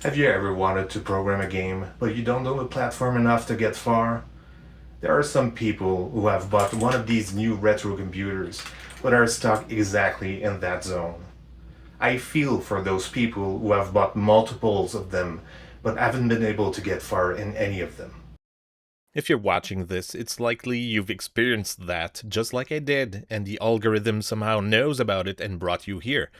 Have you ever wanted to program a game, but you don't know the platform enough to get far? There are some people who have bought one of these new retro computers, but are stuck exactly in that zone. I feel for those people who have bought multiples of them, but haven't been able to get far in any of them. If you're watching this, it's likely you've experienced that just like I did, and the algorithm somehow knows about it and brought you here.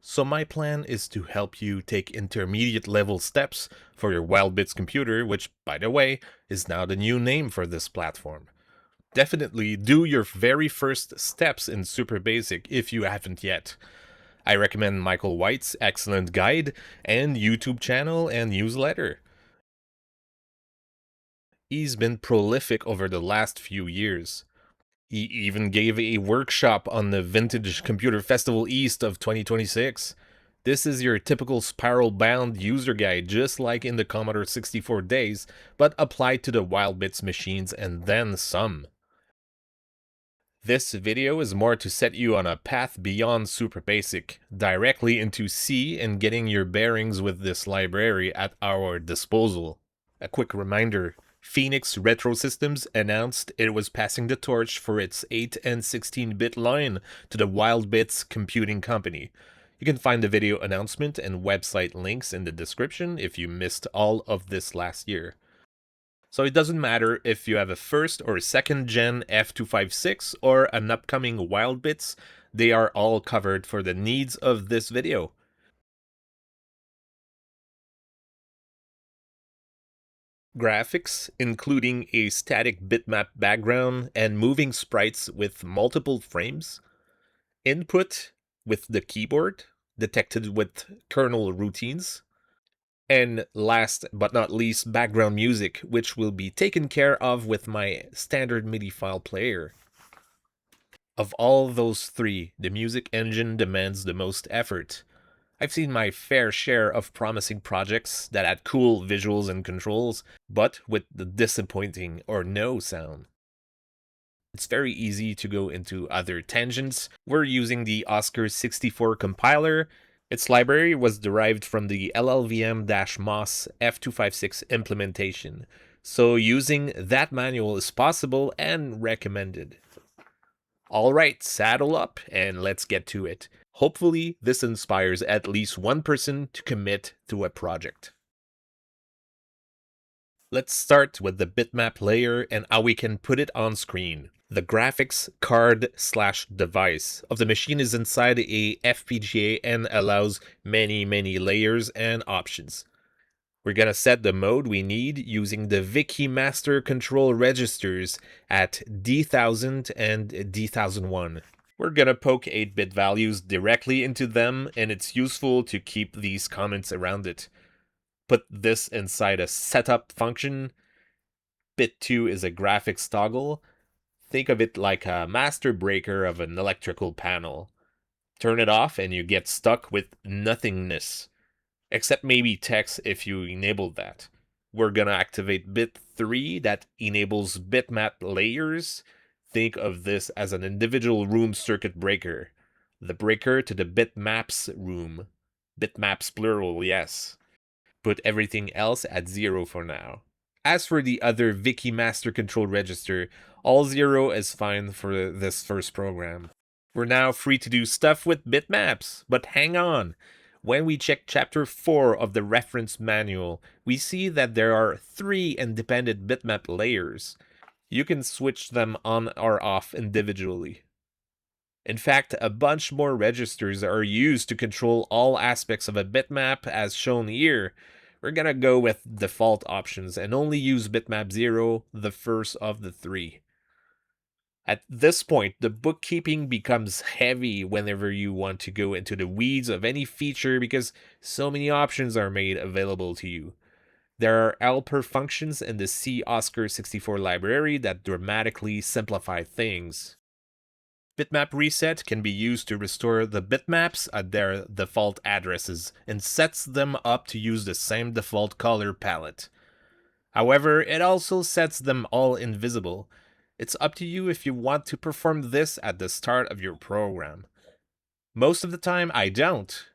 So my plan is to help you take intermediate level steps for your Wildbits computer, which, by the way, is now the new name for this platform. Definitely do your very first steps in Super Basic if you haven't yet. I recommend Michael White's excellent guide and YouTube channel and newsletter. He's been prolific over the last few years. He even gave a workshop on the Vintage Computer Festival East of 2026. This is your typical spiral bound user guide, just like in the Commodore 64 days, but applied to the Wildbits machines and then some. This video is more to set you on a path beyond Super Basic, directly into C and getting your bearings with this library at our disposal. A quick reminder, Phoenix Retro Systems announced it was passing the torch for its 8 and 16-bit line to the Wildbits Computing Company. You can find the video announcement and website links in the description if you missed all of this last year. So it doesn't matter if you have a first or second gen F256 or an upcoming Wildbits, they are all covered for the needs of this video. Graphics, including a static bitmap background and moving sprites with multiple frames. Input with the keyboard, detected with kernel routines. And last but not least, background music, which will be taken care of with my standard MIDI file player. Of all those three, the music engine demands the most effort. I've seen my fair share of promising projects that had cool visuals and controls, but with the disappointing or no sound. It's very easy to go into other tangents. We're using the Oscar 64 compiler. Its library was derived from the LLVM-MOS F256 implementation, so using that manual is possible and recommended. Alright, saddle up and let's get to it. Hopefully, this inspires at least one person to commit to a project. Let's start with the bitmap layer and how we can put it on screen. The graphics card/device of the machine is inside a FPGA and allows many layers and options. We're gonna set the mode we need using the Wiki Master Control registers at D1000 and D1001. We're gonna poke 8-bit values directly into them, and it's useful to keep these comments around it. Put this inside a setup function. Bit 2 is a graphics toggle. Think of it like a master breaker of an electrical panel. Turn it off and you get stuck with nothingness. Except maybe text if you enable that. We're gonna activate bit 3 that enables bitmap layers. Think of this as an individual room circuit breaker. The breaker to the bitmaps room. Bitmaps plural, yes. Put everything else at 0 for now. As for the other Wiki Master Control register, all 0 is fine for this first program. We're now free to do stuff with bitmaps, but hang on. When we check chapter 4 of the reference manual, we see that there are 3 independent bitmap layers. You can switch them on or off individually. In fact, a bunch more registers are used to control all aspects of a bitmap as shown here. We're gonna go with default options and only use bitmap 0, the first of the 3. At this point, the bookkeeping becomes heavy whenever you want to go into the weeds of any feature because so many options are made available to you. There are helper functions in the C Oscar 64 library that dramatically simplify things. Bitmap reset can be used to restore the bitmaps at their default addresses and sets them up to use the same default color palette. However, it also sets them all invisible. It's up to you if you want to perform this at the start of your program. Most of the time, I don't.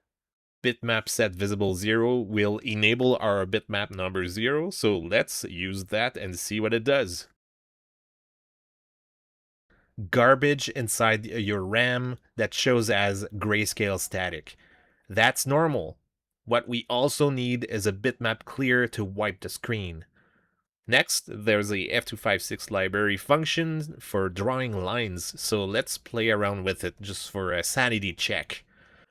bitmap set visible 0 will enable our bitmap number 0, so let's use that and see what it does. Garbage inside your RAM that shows as grayscale static. That's normal. What we also need is a bitmap clear to wipe the screen. Next, there's a F256 library function for drawing lines, so let's play around with it just for a sanity check.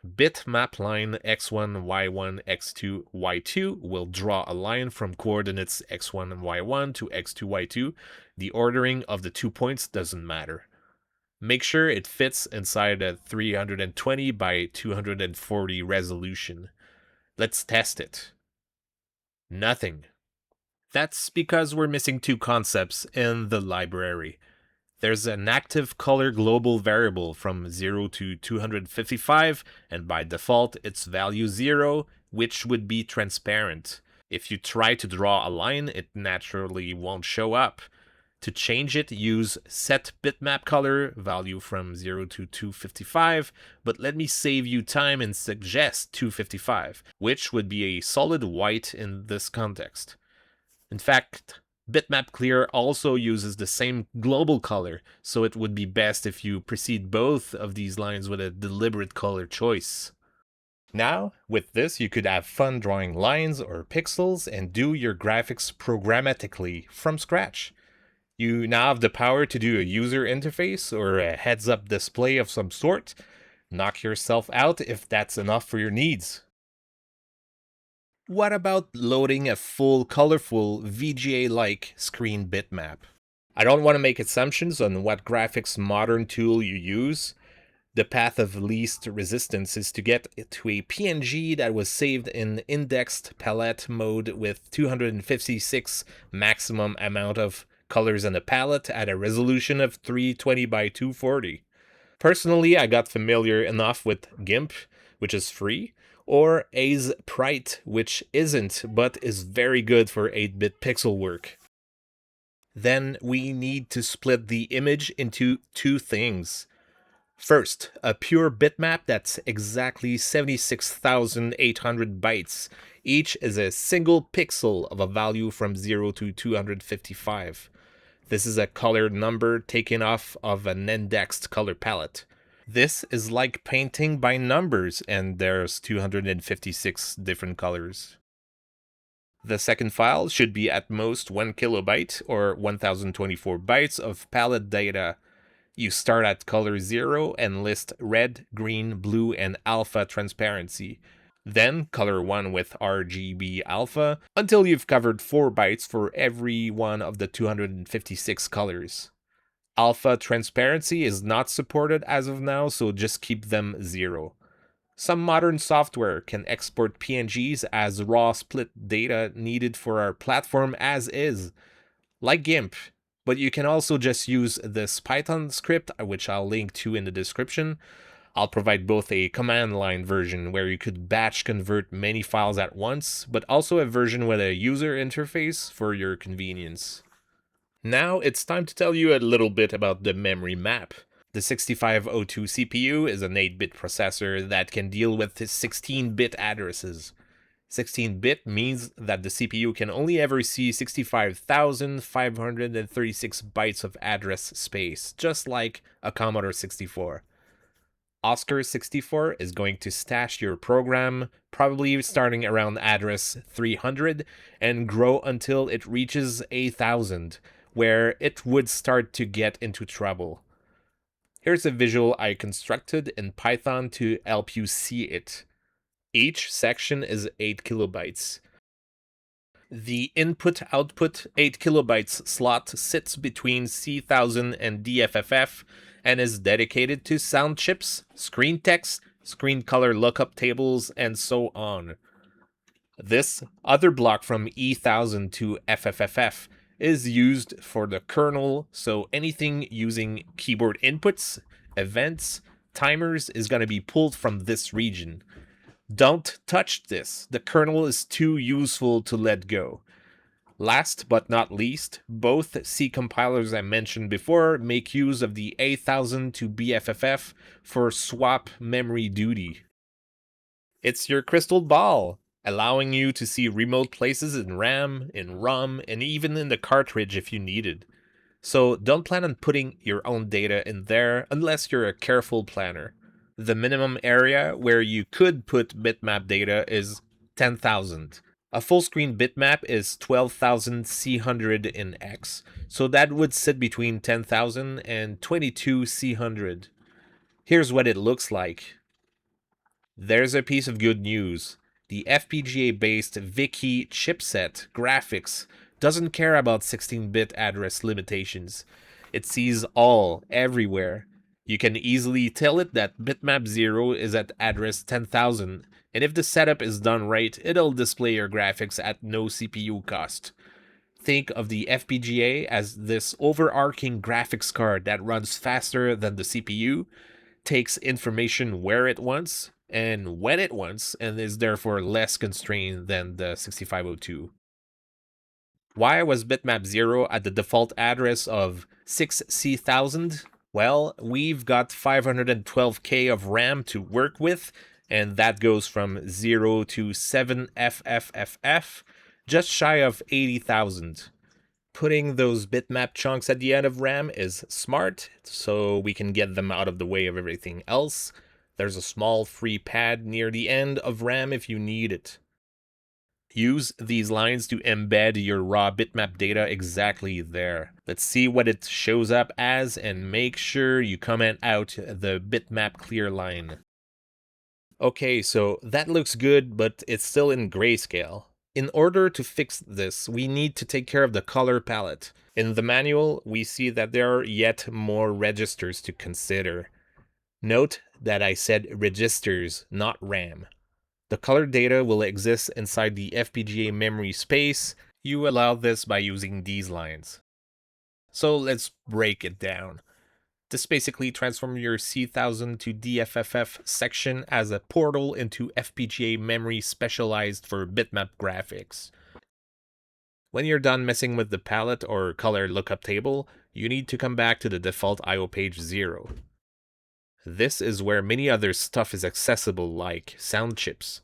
Bitmap line x1, y1, x2, y2 will draw a line from coordinates x1 and y1 to x2, y2. The ordering of the 2 points doesn't matter. Make sure it fits inside a 320 by 240 resolution. Let's test it. Nothing. That's because we're missing 2 concepts in the library. There's an active color global variable from 0 to 255, and by default it's value 0, which would be transparent. If you try to draw a line, it naturally won't show up. To change it, use set bitmap color, value from 0 to 255, but let me save you time and suggest 255, which would be a solid white in this context. In fact, bitmap clear also uses the same global color, so it would be best if you precede both of these lines with a deliberate color choice. Now, with this, you could have fun drawing lines or pixels and do your graphics programmatically from scratch. You now have the power to do a user interface or a heads-up display of some sort. Knock yourself out if that's enough for your needs. What about loading a full colorful VGA-like screen bitmap? I don't want to make assumptions on what graphics modern tool you use. The path of least resistance is to get to a PNG that was saved in indexed palette mode with 256 maximum amount of colors in the palette at a resolution of 320 by 240. Personally, I got familiar enough with GIMP, which is free, or Sprite, which isn't, but is very good for 8-bit pixel work. Then we need to split the image into 2 things. First, a pure bitmap that's exactly 76,800 bytes. Each is a single pixel of a value from 0 to 255. This is a color number taken off of an indexed color palette. This is like painting by numbers, and there's 256 different colors. The second file should be at most 1 kilobyte or 1024 bytes of palette data. You start at color 0 and list red, green, blue, and alpha transparency. Then color 1 with RGB alpha until you've covered 4 bytes for every one of the 256 colors. Alpha transparency is not supported as of now, so just keep them 0. Some modern software can export PNGs as raw split data needed for our platform as is, like GIMP, but you can also just use this Python script, which I'll link to in the description. I'll provide both a command line version where you could batch convert many files at once, but also a version with a user interface for your convenience. Now it's time to tell you a little bit about the memory map. The 6502 CPU is an 8-bit processor that can deal with 16-bit addresses. 16-bit means that the CPU can only ever see 65,536 bytes of address space, just like a Commodore 64. Oscar 64 is going to stash your program, probably starting around address 300, and grow until it reaches 8,000, where it would start to get into trouble. Here's a visual I constructed in Python to help you see it. Each section is 8 kilobytes. The input-output 8 kilobytes slot sits between C1000 and DFFF and is dedicated to sound chips, screen text, screen color lookup tables, and so on. This other block from E1000 to FFFF is used for the kernel, so anything using keyboard inputs, events, timers is going to be pulled from this region. Don't touch this. The kernel is too useful to let go. Last but not least, both C compilers I mentioned before make use of the A1000 to BFFF for swap memory duty. It's your crystal ball, allowing you to see remote places in RAM, in ROM, and even in the cartridge if you needed. So don't plan on putting your own data in there unless you're a careful planner. The minimum area where you could put bitmap data is 10,000. A full screen bitmap is 12,000 C100 in X, so that would sit between 10,000 and 22 C100. Here's what it looks like. There's a piece of good news. The FPGA-based Wiki chipset graphics doesn't care about 16-bit address limitations. It sees all, everywhere. You can easily tell it that bitmap 0 is at address 10,000, and if the setup is done right, it'll display your graphics at no CPU cost. Think of the FPGA as this overarching graphics card that runs faster than the CPU, takes information where it wants and when it wants, and is therefore less constrained than the 6502. Why was bitmap 0 at the default address of 6C1000? Well, we've got 512K of RAM to work with, and that goes from 0 to 7FFFF, just shy of 80,000. Putting those bitmap chunks at the end of RAM is smart, so we can get them out of the way of everything else. There's a small free pad near the end of RAM if you need it. Use these lines to embed your raw bitmap data exactly there. Let's see what it shows up as and make sure you comment out the bitmap clear line. Okay, so that looks good, but it's still in grayscale. In order to fix this, we need to take care of the color palette. In the manual, we see that there are yet more registers to consider. Note that I said registers, not RAM. The color data will exist inside the FPGA memory space. You allow this by using these lines. So let's break it down. This basically transforms your C1000 to DFFF section as a portal into FPGA memory specialized for bitmap graphics. When you're done messing with the palette or color lookup table, you need to come back to the default IO page 0. This is where many other stuff is accessible, like sound chips.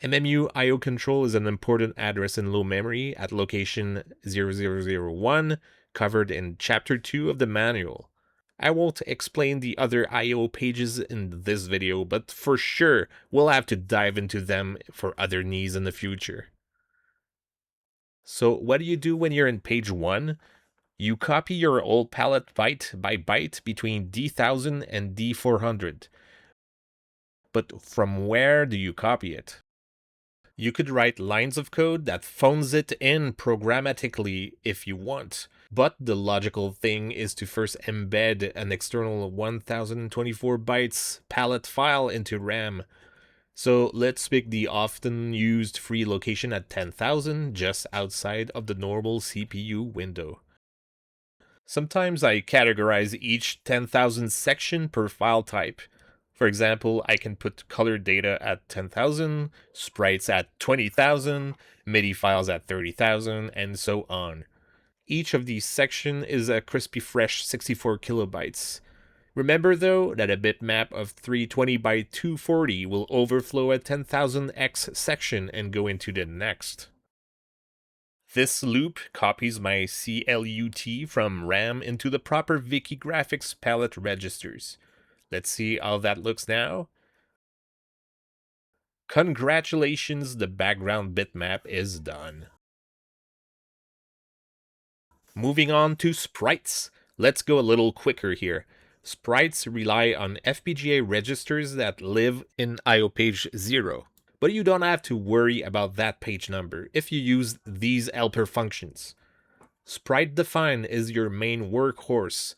MMU IO control is an important address in low memory at location 0001, covered in Chapter 2 of the manual. I won't explain the other IO pages in this video, but for sure we'll have to dive into them for other needs in the future. So what do you do when you're in page 1? You copy your old palette byte by byte between D1000 and D400. But from where do you copy it? You could write lines of code that phones it in programmatically if you want, but the logical thing is to first embed an external 1024 bytes palette file into RAM. So let's pick the often used free location at 10,000, just outside of the normal CPU window. Sometimes I categorize each 10,000 section per file type. For example, I can put color data at 10,000, sprites at 20,000, MIDI files at 30,000, and so on. Each of these sections is a crispy fresh 64 kilobytes. Remember though that a bitmap of 320 by 240 will overflow a 10,000x section and go into the next. This loop copies my CLUT from RAM into the proper Wiki Graphics palette registers. Let's see how that looks now. Congratulations, the background bitmap is done. Moving on to sprites. Let's go a little quicker here. Sprites rely on FPGA registers that live in IO page 0. But you don't have to worry about that page number if you use these helper functions. Sprite define is your main workhorse.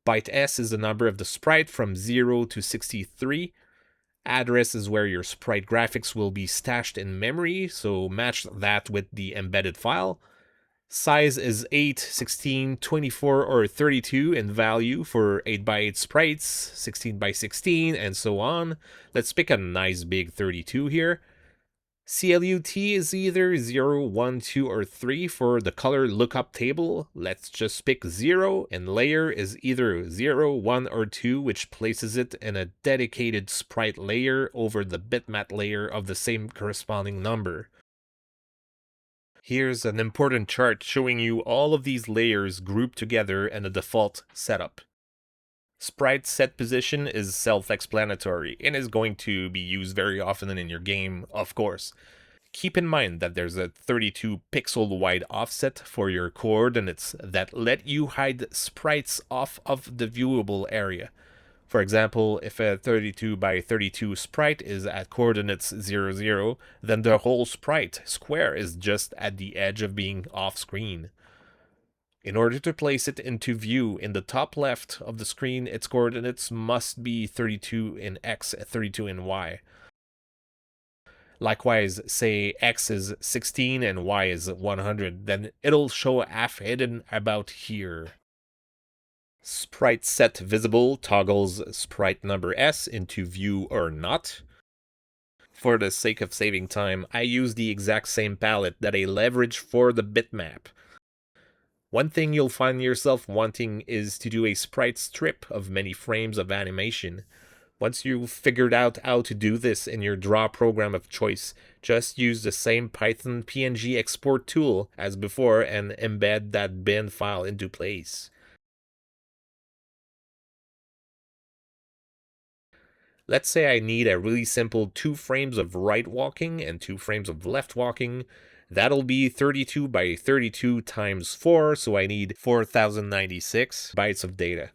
Byte S is the number of the sprite from 0 to 63. Address is where your sprite graphics will be stashed in memory, so match that with the embedded file. Size is 8, 16, 24, or 32 in value for 8x8 sprites, 16x16, and so on. Let's pick a nice big 32 here. CLUT is either 0, 1, 2, or 3 for the color lookup table. Let's just pick 0, and layer is either 0, 1, or 2, which places it in a dedicated sprite layer over the bitmap layer of the same corresponding number. Here's an important chart showing you all of these layers grouped together in a default setup. Sprite set position is self-explanatory and is going to be used very often in your game, of course. Keep in mind that there's a 32 pixel wide offset for your coordinates that let you hide sprites off of the viewable area. For example, if a 32 by 32 sprite is at coordinates 0, 0, then the whole sprite square is just at the edge of being off screen. In order to place it into view in the top left of the screen, its coordinates must be 32 in X, 32 in Y. Likewise, say X is 16 and Y is 100, then it'll show half hidden about here. Sprite set visible toggles sprite number S into view or not. For the sake of saving time, I use the exact same palette that I leverage for the bitmap. One thing you'll find yourself wanting is to do a sprite strip of many frames of animation. Once you've figured out how to do this in your draw program of choice, just use the same Python PNG export tool as before and embed that bin file into place. Let's say I need a really simple 2 frames of right walking and 2 frames of left walking. That'll be 32 by 32 times 4, so I need 4096 bytes of data.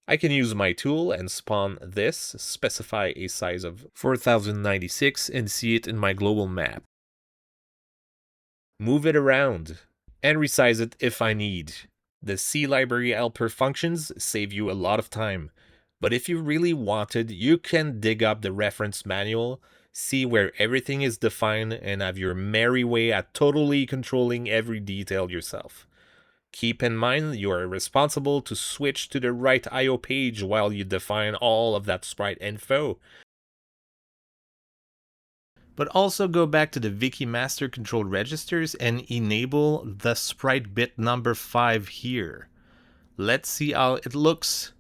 I can use my tool and spawn this, specify a size of 4096, and see it in my global map. Move it around, and resize it if I need. The C library helper functions save you a lot of time, but if you really wanted, you can dig up the reference manual, see where everything is defined, and have your merry way at totally controlling every detail yourself. Keep in mind you are responsible to switch to the right IO page while you define all of that sprite info. But also go back to the Wiki master control registers and enable the sprite bit number 5 here. Let's see how it looks.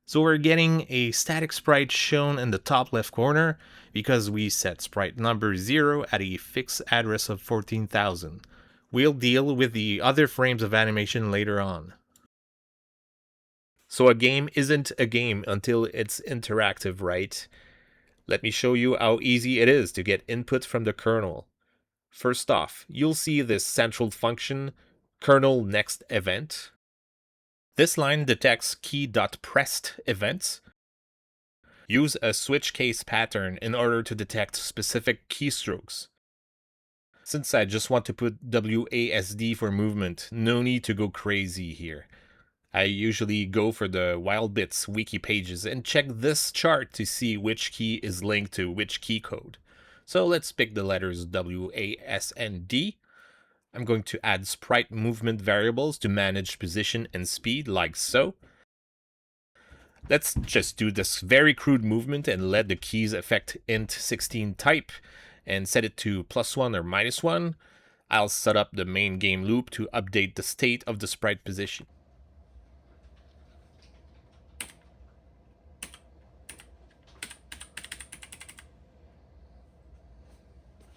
So we're getting a static sprite shown in the top left corner because we set sprite number 0 at a fixed address of 14,000. We'll deal with the other frames of animation later on. So a game isn't a game until it's interactive, right? Let me show you how easy it is to get input from the kernel. First off, you'll see this central function, kernel next event. This line detects key.pressed events. Use a switch case pattern in order to detect specific keystrokes. Since I just want to put WASD for movement, no need to go crazy here. I usually go for the Wildbits wiki pages and check this chart to see which key is linked to which key code. So let's pick the letters W, A, S, and D. I'm going to add sprite movement variables to manage position and speed like so. Let's just do this very crude movement and let the keys affect int16 type and set it to +1 or -1. I'll set up the main game loop to update the state of the sprite position.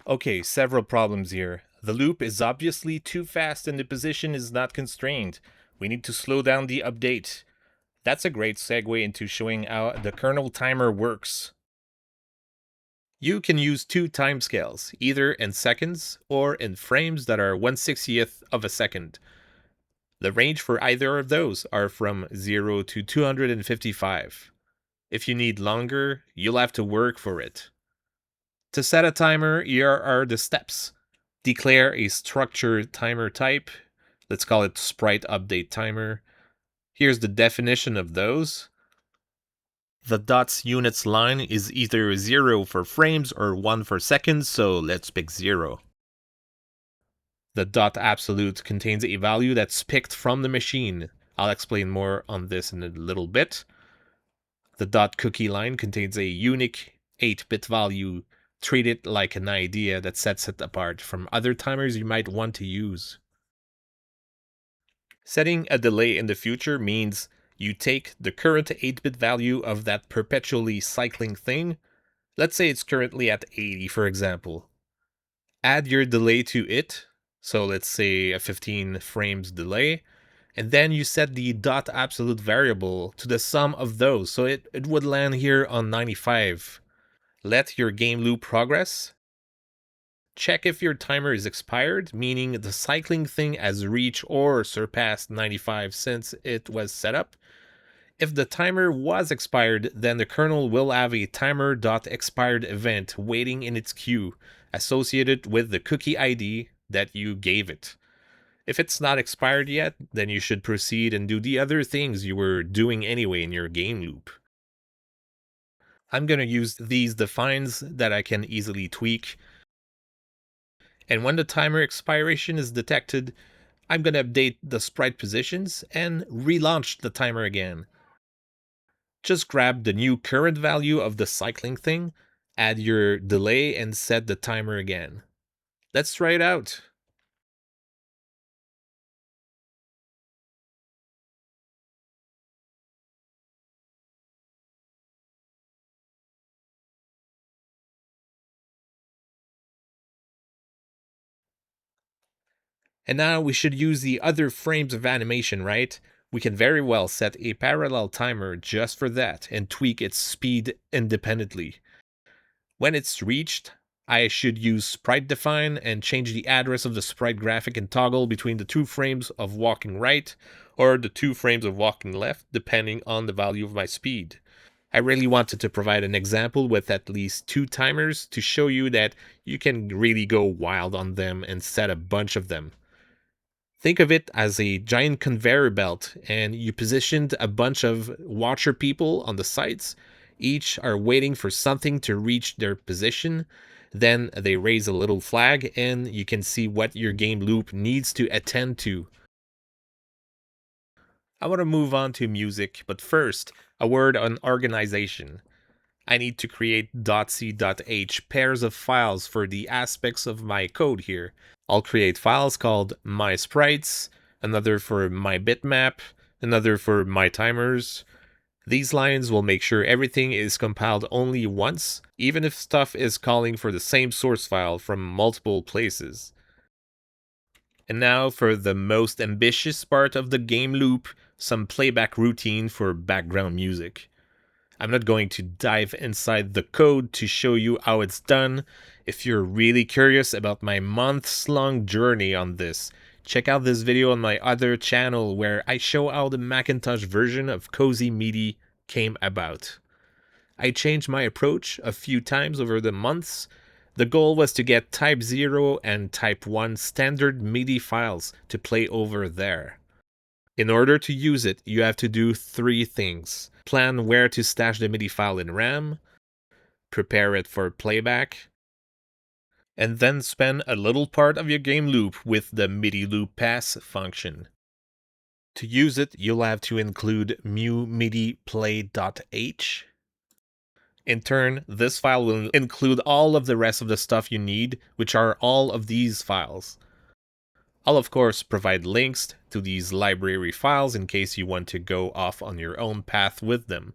Okay, several problems here. The loop is obviously too fast and the position is not constrained. We need to slow down the update. That's a great segue into showing how the kernel timer works. You can use 2 timescales, either in seconds or in frames that are 1/60th of a second. The range for either of those are from 0 to 255. If you need longer, you'll have to work for it. To set a timer, here are the steps. Declare a structured timer type. Let's call it sprite update timer. Here's the definition of those. The dots units line is either 0 for frames or 1 for seconds, so let's pick 0. The dot absolute contains a value that's picked from the machine. I'll explain more on this in a little bit. The dot cookie line contains a unique 8-bit value Treat it like an idea that sets it apart from other timers you might want to use. Setting a delay in the future means you take the current 8-bit value of that perpetually cycling thing. Let's say it's currently at 80, for example. Add your delay to it, so let's say a 15 frames delay, and then you set the dot absolute variable to the sum of those, so it would land here on 95. Let your game loop progress. Check if your timer is expired, meaning the cycling thing has reached or surpassed 95 since it was set up. If the timer was expired, then the kernel will have a timer.expired event waiting in its queue, associated with the cookie ID that you gave it. If it's not expired yet, then you should proceed and do the other things you were doing anyway in your game loop. I'm going to use these defines that I can easily tweak. And when the timer expiration is detected, I'm going to update the sprite positions and relaunch the timer again. Just grab the new current value of the cycling thing, add your delay, and set the timer again. Let's try it out. And now we should use the other frames of animation, right? We can very well set a parallel timer just for that and tweak its speed independently. When it's reached, I should use sprite define and change the address of the sprite graphic and toggle between the 2 frames of walking right or the 2 frames of walking left, depending on the value of my speed. I really wanted to provide an example with at least 2 timers to show you that you can really go wild on them and set a bunch of them. Think of it as a giant conveyor belt, and you positioned a bunch of watcher people on the sides. Each are waiting for something to reach their position. Then they raise a little flag, and you can see what your game loop needs to attend to. I want to move on to music, but first, a word on organization. I need to create .c.h pairs of files for the aspects of my code here. I'll create files called my sprites, another for my bitmap, another for my timers. These lines will make sure everything is compiled only once, even if stuff is calling for the same source file from multiple places. And now for the most ambitious part of the game loop, some playback routine for background music. I'm not going to dive inside the code to show you how it's done. If you're really curious about my months-long journey on this, check out this video on my other channel where I show how the Macintosh version of Cozy MIDI came about. I changed my approach a few times over the months. The goal was to get Type 0 and Type 1 standard MIDI files to play over there. In order to use it, you have to do 3 things. Plan where to stash the MIDI file in RAM, prepare it for playback, and then spend a little part of your game loop with the MIDI loop pass function. To use it, you'll have to include mu MIDI play.h. In turn, this file will include all of the rest of the stuff you need, which are all of these files. I'll of course provide links to these library files in case you want to go off on your own path with them.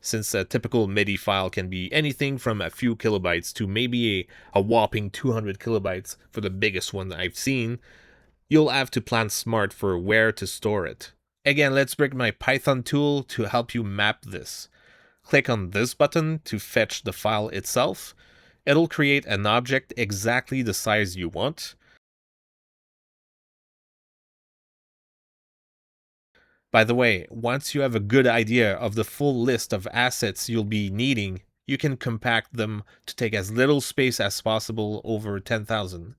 Since a typical MIDI file can be anything from a few kilobytes to maybe a whopping 200 kilobytes for the biggest one I've seen, you'll have to plan smart for where to store it. Again, let's bring my Python tool to help you map this. Click on this button to fetch the file itself. It'll create an object exactly the size you want. By the way, once you have a good idea of the full list of assets you'll be needing, you can compact them to take as little space as possible, over 10,000.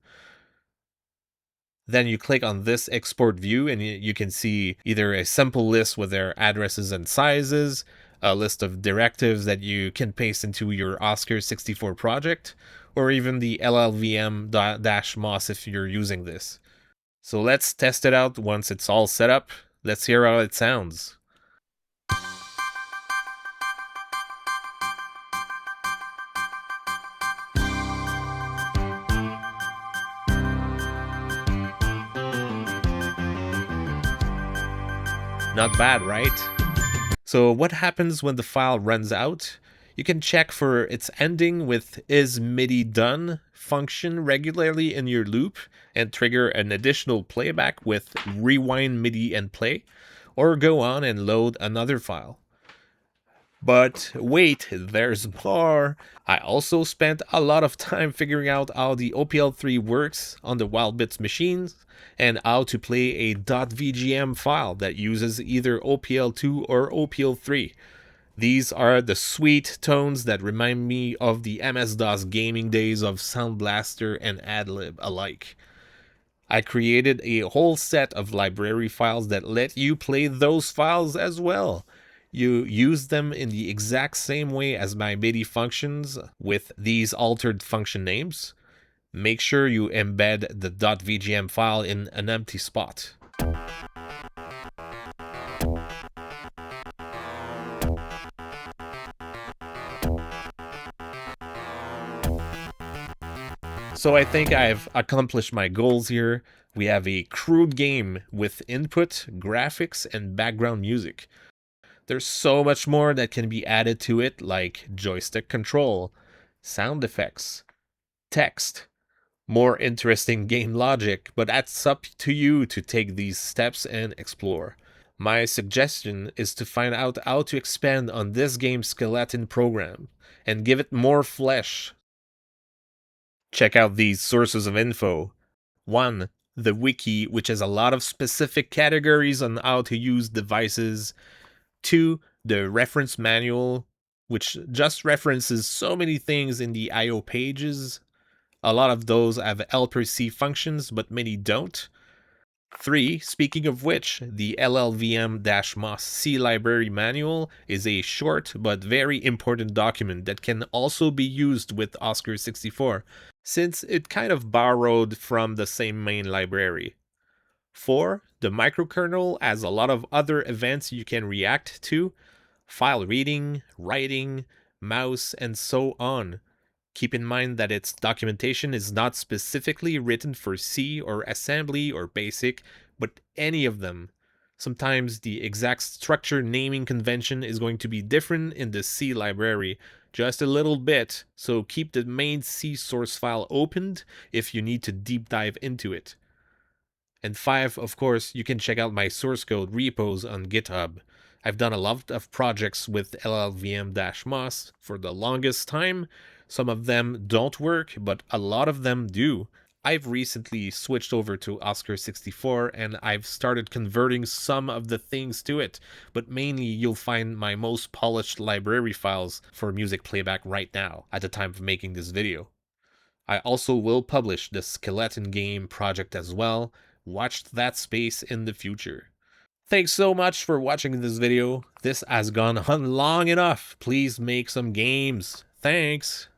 Then you click on this export view and you can see either a simple list with their addresses and sizes, a list of directives that you can paste into your Oscar 64 project, or even the LLVM-MOS if you're using this. So let's test it out once it's all set up. Let's hear how it sounds. Not bad, right? So what happens when the file runs out? You can check for its ending with is MIDI done function regularly in your loop and trigger an additional playback with rewind MIDI and play, or go on and load another file. But wait, there's more. I also spent a lot of time figuring out how the OPL3 works on the Wildbits machines and how to play a .vgm file that uses either OPL2 or OPL3. These are the sweet tones that remind me of the MS-DOS gaming days of Sound Blaster and AdLib alike. I created a whole set of library files that let you play those files as well. You use them in the exact same way as my MIDI functions with these altered function names. Make sure you embed the .vgm file in an empty spot. So I think I've accomplished my goals here. We have a crude game with input, graphics, and background music. There's so much more that can be added to it, like joystick control, sound effects, text, more interesting game logic, but that's up to you to take these steps and explore. My suggestion is to find out how to expand on this game's skeleton program and give it more flesh. Check out these sources of info. 1. The wiki, which has a lot of specific categories on how to use devices. 2. The reference manual, which just references so many things in the IO pages. A lot of those have helper C functions, but many don't. 3. Speaking of which, the LLVM-MOS C library manual is a short but very important document that can also be used with Oscar 64, since it kind of borrowed from the same main library. 4. The microkernel has a lot of other events you can react to, file reading, writing, mouse, and so on. Keep in mind that its documentation is not specifically written for C or assembly or basic, but any of them. Sometimes the exact structure naming convention is going to be different in the C library, just a little bit, so keep the main C source file opened if you need to deep dive into it. And 5, of course, you can check out my source code repos on GitHub. I've done a lot of projects with LLVM-MOS for the longest time. Some of them don't work, but a lot of them do. I've recently switched over to Oscar 64 and I've started converting some of the things to it, but mainly you'll find my most polished library files for music playback right now at the time of making this video. I also will publish the Skeleton Game project as well. Watch that space in the future. Thanks so much for watching this video. This has gone on long enough. Please make some games. Thanks.